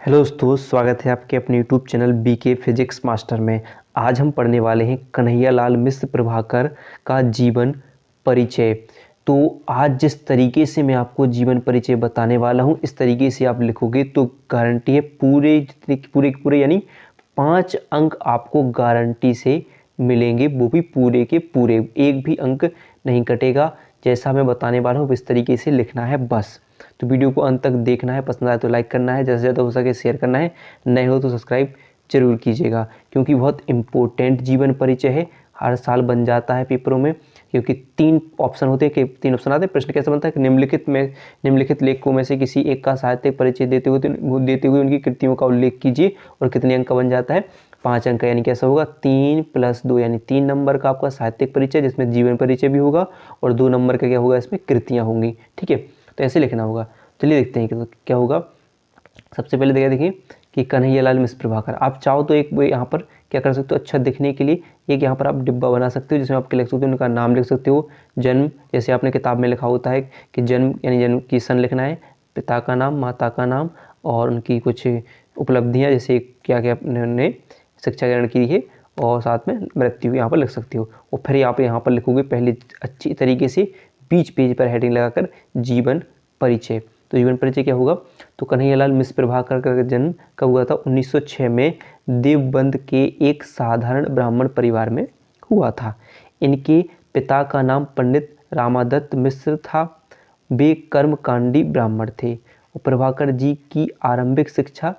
Hello दोस्तों, स्वागत है आपके अपने YouTube channel BK physics master में। आज हम पढ़ने वाले हैं कन्हैयालाल मिश्र प्रभाकर का जीवन परिचय। तो आज जिस तरीके से मैं आपको जीवन परिचय बताने वाला हूं, इस तरीके से आप लिखोगे तो गारंटी है पूरे जितने पूरे के पूरे यानी 5 अंक आपको गारंटी से मिलेंगे, वो भी पूरे के पूरे, एक भी अंक नहीं कटेगा। जैसा मैं बताने वाला हूँ इस तरीके से लिखना है बस। तो वीडियो को अंत तक देखना है, पसंद आए तो लाइक करना है, ज़्यादा से ज़्यादा हो सके शेयर करना है, नए हो तो सब्सक्राइब जरूर कीजिएगा, क्योंकि बहुत इम्पोर्टेंट जीवन परिचय है। हर साल बन जाता है पेपरों में, क्योंकि 3 ऑप्शन होते हैं कि 3 ऑप्शन आते हैं। प्रश्न कैसे बनता है कि निम्नलिखित लेखकों में से किसी एक का साहित्यिक परिचय देते हुए उनकी कृतियों का उल्लेख कीजिए और कितने अंक का बन जाता है, 5 अंक का। यानी कैसा होगा, 3 + 2 यानी 3 नंबर का आपका साहित्यिक परिचय, जिसमें जीवन परिचय भी होगा, और 2 नंबर का क्या होगा, इसमें कृतियाँ होंगी। ठीक है, तो ऐसे लिखना होगा। चलिए देखते हैं कि क्या होगा। सबसे पहले देखिए कि कन्हैयालाल मिश्र प्रभाकर। आप चाहो तो एक यहाँ पर क्या कर सकते हो, अच्छा दिखने के लिए एक यहाँ पर आप डिब्बा बना सकते हो, जिसमें आप लिख सकते हो, उनका नाम लिख सकते हो, जन्म, जैसे आपने किताब में लिखा होता है कि जन्म यानी जन्म की सन लिखना है, पिता का नाम, माता का नाम, और उनकी कुछ उपलब्धियाँ, जैसे क्या क्या उन्होंने शिक्षा ग्रहण की है, और साथ में मृत्यु यहाँ पर लिख सकते हो। और फिर आप यहाँ पर लिखोगे पहले अच्छी तरीके से बीच पेज पर हेडिंग लगाकर जीवन परिचय। तो जीवन परिचय क्या होगा, तो कन्हैयालाल मिश्र प्रभाकर का जन्म कब हुआ था, 1906 में देवबंद के एक साधारण ब्राह्मण परिवार में हुआ था। इनके पिता का नाम पंडित रामादत्त मिश्र था। वे कर्मकांडी ब्राह्मण थे। और प्रभाकर जी की आरंभिक शिक्षा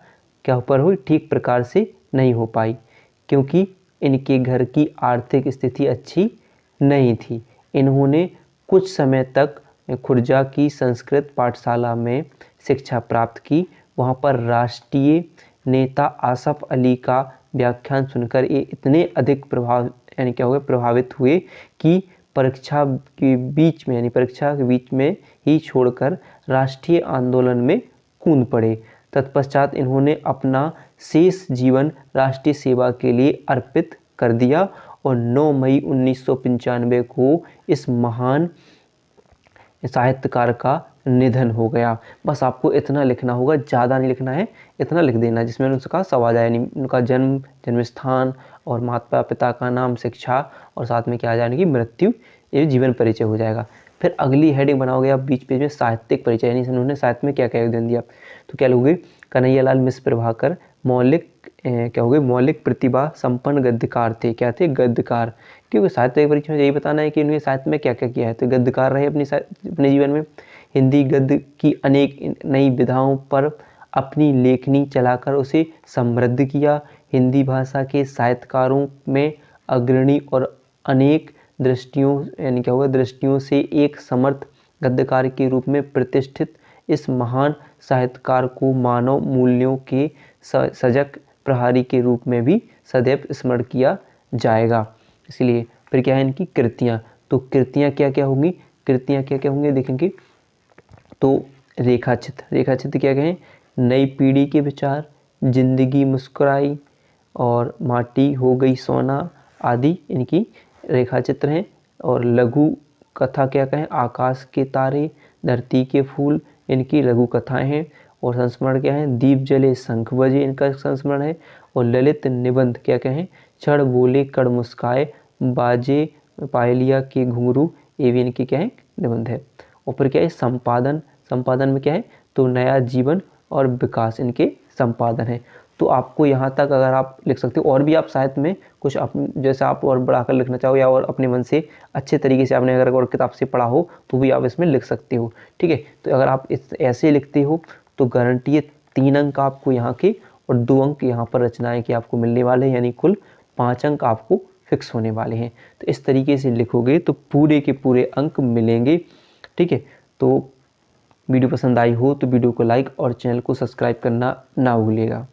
क्या पर हुई, ठीक प्रकार से नहीं हो पाई, क्योंकि इनके घर की आर्थिक स्थिति अच्छी नहीं थी। इन्होंने कुछ समय तक खुर्जा की संस्कृत पाठशाला में शिक्षा प्राप्त की। वहाँ पर राष्ट्रीय नेता आसफ अली का व्याख्यान सुनकर ये इतने अधिक प्रभावित हुए कि परीक्षा के बीच में ही छोड़कर राष्ट्रीय आंदोलन में कूद पड़े। तत्पश्चात इन्होंने अपना शेष जीवन राष्ट्रीय सेवा के लिए अर्पित कर दिया और 9 मई 1995 को इस महान साहित्यकार का निधन हो गया। बस आपको इतना लिखना होगा, ज़्यादा नहीं लिखना है, इतना लिख देना जिसमें उनका सवाल आया, यानी उनका जन्म, जन्म स्थान, और माता पिता का नाम, शिक्षा, और साथ में क्या आ जाएगी, मृत्यु। ये जीवन परिचय हो जाएगा। फिर अगली हेडिंग बनाओगे आप बीच पेज में साहित्यिक परिचय, यानी उन्होंने साहित्य में क्या क्या योगदान दिया। तो क्या लोगे, कन्हैयालाल मिश्र प्रभाकर मौलिक प्रतिभा संपन्न गद्यकार थे। क्या थे, गद्यकार। क्योंकि साहित्य परीक्षा में यही बताना है कि उन्होंने साहित्य में क्या क्या किया है, तो गद्यकार रहे अपने जीवन में। हिंदी गद्य की अनेक नई विधाओं पर अपनी लेखनी चलाकर उसे समृद्ध किया। हिंदी भाषा के साहित्यकारों में अग्रणी और अनेक दृष्टियों से एक समर्थ गद्यकार के रूप में प्रतिष्ठित इस महान साहित्यकार को मानव मूल्यों के सजग प्रहरी के रूप में भी सदैव स्मरण किया जाएगा। इसलिए फिर क्या है इनकी कृतियाँ। तो कृतियाँ क्या क्या होंगी देखेंगे। तो रेखाचित्र क्या कहें, नई पीढ़ी के विचार, जिंदगी मुस्कुराई, और माटी हो गई सोना आदि इनकी रेखाचित्र हैं। और लघु कथा क्या कहें, आकाश के तारे, धरती के फूल, इनकी लघु कथाएं हैं। और संस्मरण क्या है, दीप जले शंख बजे, इनका संस्मरण है। और ललित निबंध क्या कहें, क्षण बोले कड़ मुस्काए, बाजे पायलिया के घुंघरू, ये भी इनकी क्या है, निबंध है। और फिर क्या है, संपादन में क्या है, तो नया जीवन और विकास इनके संपादन है। तो आपको यहाँ तक अगर आप लिख सकते हो, और भी आप साहित्य में कुछ जैसे आप और बढ़ाकर लिखना चाहो, या और अपने मन से अच्छे तरीके से आपने अगर और किताब से पढ़ा हो तो भी आप इसमें लिख सकते हो। ठीक है, तो अगर आप ऐसे लिखते हो तो गारंटी है 3 अंक आपको यहाँ के और 2 अंक यहाँ पर रचनाएं के आपको मिलने वाले हैं, यानी कुल 5 अंक आपको फिक्स होने वाले हैं। तो इस तरीके से लिखोगे तो पूरे के पूरे अंक मिलेंगे। ठीक है, तो वीडियो पसंद आई हो तो वीडियो को लाइक और चैनल को सब्सक्राइब करना ना भूलिएगा।